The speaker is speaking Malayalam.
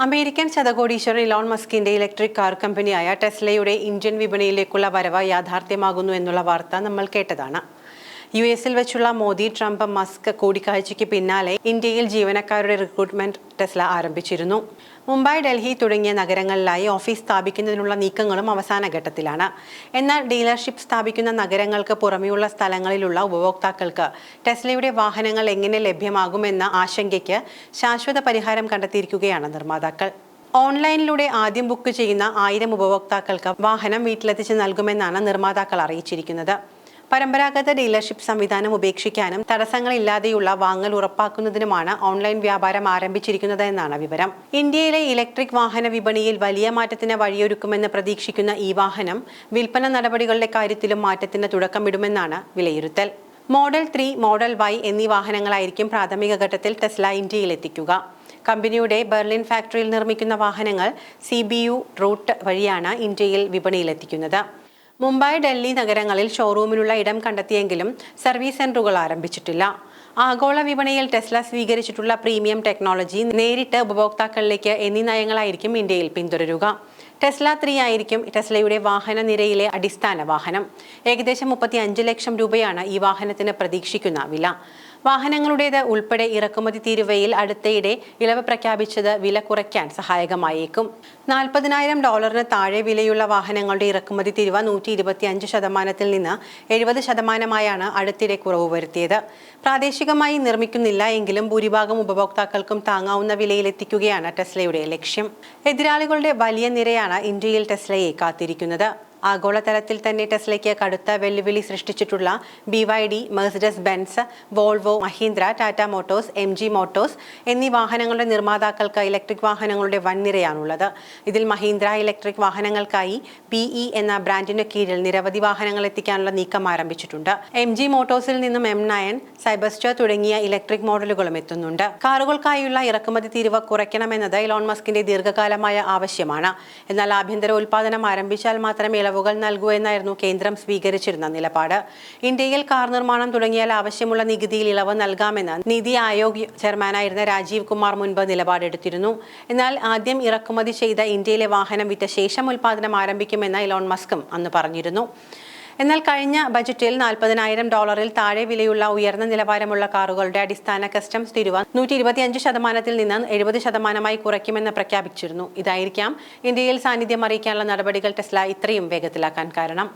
അമേരിക്കൻ ശതകോടീശ്വരൻ ഇലോൺ മസ്കിന്റെ ഇലക്ട്രിക് കാർ കമ്പനിയായ ടെസ്ലയുടെ ഇന്ത്യൻ വിപണിയിലേക്കുള്ള വരവ് യാഥാർത്ഥ്യമാകുന്നു എന്നുള്ള വാർത്ത നമ്മൾ കേട്ടതാണ്. യുഎസിൽ വെച്ചുള്ള മോദി ട്രംപ് മസ്ക് കൂടിക്കാഴ്ചയ്ക്ക് പിന്നാലെ ഇന്ത്യയിൽ ജീവനക്കാരുടെ റിക്രൂട്ട്മെന്റ് ടെസ്ല ആരംഭിച്ചിരുന്നു. മുംബൈ, ഡൽഹി തുടങ്ങിയ നഗരങ്ങളിലായി ഓഫീസ് സ്ഥാപിക്കുന്നതിനുള്ള നീക്കങ്ങളും അവസാന ഘട്ടത്തിലാണ്. എന്നാൽ ഡീലർഷിപ്പ് സ്ഥാപിക്കുന്ന നഗരങ്ങൾക്ക് പുറമെയുള്ള സ്ഥലങ്ങളിലുള്ള ഉപഭോക്താക്കൾക്ക് ടെസ്ലയുടെ വാഹനങ്ങൾ എങ്ങനെ ലഭ്യമാകുമെന്ന ആശങ്കയ്ക്ക് ശാശ്വത പരിഹാരം കണ്ടെത്തിയിരിക്കുകയാണ് നിർമ്മാതാക്കൾ. ഓൺലൈനിലൂടെ ആദ്യം ബുക്ക് ചെയ്യുന്ന 1000 ഉപഭോക്താക്കൾക്ക് വാഹനം വീട്ടിലെത്തിച്ച് നൽകുമെന്നാണ് നിർമ്മാതാക്കൾ അറിയിച്ചിരിക്കുന്നത്. പരമ്പരാഗത ഡീലർഷിപ്പ് സംവിധാനം ഉപേക്ഷിക്കാനും തടസ്സങ്ങളില്ലാതെയുള്ള വാങ്ങൽ ഉറപ്പാക്കുന്നതിനുമാണ് ഓൺലൈൻ വ്യാപാരം ആരംഭിച്ചിരിക്കുന്നത് എന്നാണ് വിവരം. ഇന്ത്യയിലെ ഇലക്ട്രിക് വാഹന വിപണിയിൽ വലിയ മാറ്റത്തിന് വഴിയൊരുക്കുമെന്ന് പ്രതീക്ഷിക്കുന്ന ഈ വാഹനം വിൽപ്പന നടപടികളുടെ കാര്യത്തിലും മാറ്റത്തിന് തുടക്കമിടുമെന്നാണ് വിലയിരുത്തൽ. മോഡൽ 3, മോഡൽ Y എന്നീ വാഹനങ്ങളായിരിക്കും പ്രാഥമിക ഘട്ടത്തിൽ ടെസ്ല ഇന്ത്യയിൽ എത്തിക്കുക. കമ്പനിയുടെ ബെർലിൻ ഫാക്ടറിയിൽ നിർമ്മിക്കുന്ന വാഹനങ്ങൾ CBU റൂട്ട് വഴിയാണ് ഇന്ത്യയിൽ വിപണിയിലെത്തിക്കുന്നത്. മുംബൈ, ഡൽഹി നഗരങ്ങളിൽ ഷോറൂമിനുള്ള ഇടം കണ്ടെത്തിയെങ്കിലും സർവീസ് സെന്ററുകൾ ആരംഭിച്ചിട്ടില്ല. ആഗോള വിപണിയിൽ ടെസ്ല സ്വീകരിച്ചിട്ടുള്ള പ്രീമിയം ടെക്നോളജി നേരിട്ട് ഉപഭോക്താക്കളിലേക്ക് എന്നീ നയങ്ങളായിരിക്കും ഇന്ത്യയിൽ പിന്തുടരുക. ടെസ്ല 3 ആയിരിക്കും ടെസ്ലയുടെ വാഹന നിരയിലെ അടിസ്ഥാന വാഹനം. ഏകദേശം 35 ലക്ഷം രൂപയാണ് ഈ വാഹനത്തിന് പ്രതീക്ഷിക്കുന്ന വില. വാഹനങ്ങളുടേത് ഉൾപ്പെടെ ഇറക്കുമതി തീരുവയിൽ അടുത്തയിടെ ഇളവ് പ്രഖ്യാപിച്ചത് വില കുറയ്ക്കാൻ സഹായകമായേക്കും. $40,000 താഴെ വിലയുള്ള വാഹനങ്ങളുടെ ഇറക്കുമതി തീരുവ 125% നിന്ന് 70%ആയാണ് അടുത്തിടെ കുറവ് വരുത്തിയത്. പ്രാദേശികമായി നിർമ്മിക്കുന്നില്ല എങ്കിലും ഭൂരിഭാഗം ഉപഭോക്താക്കൾക്കും താങ്ങാവുന്ന വിലയിലെത്തിക്കുകയാണ് ടെസ്ലയുടെ ലക്ഷ്യം. എതിരാളികളുടെ വലിയ നിരയാണ് ഇന്ത്യയിൽ ടെസ്ലയെ കാത്തിരിക്കുന്നത്. ആഗോളതലത്തിൽ തന്നെ ടെസ്ലയ്ക്ക് കടുത്ത വെല്ലുവിളി സൃഷ്ടിച്ചിട്ടുള്ള BYD, Mercedes Benz, Volvo, Mahindra, Tata Motors, MG Motors എന്നീ വാഹനങ്ങളുടെ നിർമ്മാതാക്കൾക്ക് ഇലക്ട്രിക് വാഹനങ്ങളുടെ വൻനിരയാണുള്ളത്. ഇതിൽ മഹീന്ദ്ര ഇലക്ട്രിക് വാഹനങ്ങൾക്കായി PE എന്ന ബ്രാൻഡിന് കീഴിൽ നിരവധി വാഹനങ്ങൾ എത്തിക്കാനുള്ള നീക്കം ആരംഭിച്ചിട്ടുണ്ട്. MG മോട്ടോഴ്സിൽ നിന്നും M9, സൈബസ്റ്റർ തുടങ്ങിയ ഇലക്ട്രിക് മോഡലുകളും എത്തുന്നുണ്ട്. കാറുകൾക്കായുള്ള ഇറക്കുമതി തീരുവ കുറയ്ക്കണമെന്നത് ഇലോൺ മസ്കിന്റെ ദീർഘകാലമായ ആവശ്യമാണ്. എന്നാൽ ആഭ്യന്തര ഉൽപ്പാദനം ആരംഭിച്ചാൽ മാത്രമേ ഇളവുകൾ നൽകൂ എന്നായിരുന്നു കേന്ദ്രം സ്വീകരിച്ചിരുന്ന നിലപാട്. ഇന്ത്യയിൽ കാർ നിർമ്മാണം തുടങ്ങിയാൽ ആവശ്യമുള്ള നികുതിയിൽ ഇളവ് നൽകാമെന്ന് നീതി ആയോഗ് ചെയർമാനായിരുന്ന രാജീവ് കുമാർ മുൻപ് നിലപാടെടുത്തിരുന്നു. എന്നാൽ ആദ്യം ഇറക്കുമതി ചെയ്ത ഇന്ത്യയിലെ വാഹനം വിറ്റ ശേഷം ഉൽപ്പാദനം ആരംഭിക്കുമെന്ന് ഇലോൺ മസ്കും അന്ന് പറഞ്ഞിരുന്നു. എന്നാൽ കഴിഞ്ഞ ബജറ്റിൽ $40,000 താഴെ വിലയുള്ള ഉയർന്ന നിലവാരമുള്ള കാറുകളുടെ അടിസ്ഥാന കസ്റ്റംസ് തീരുവ 125% നിന്ന് 70%ആയി കുറയ്ക്കുമെന്ന് പ്രഖ്യാപിച്ചിരുന്നു. ഇതായിരിക്കാം ഇന്ത്യയിൽ സാന്നിധ്യം അറിയിക്കാനുള്ള നടപടികൾ ടെസ്ല ഇത്രയും വേഗത്തിലാക്കാൻ കാരണം.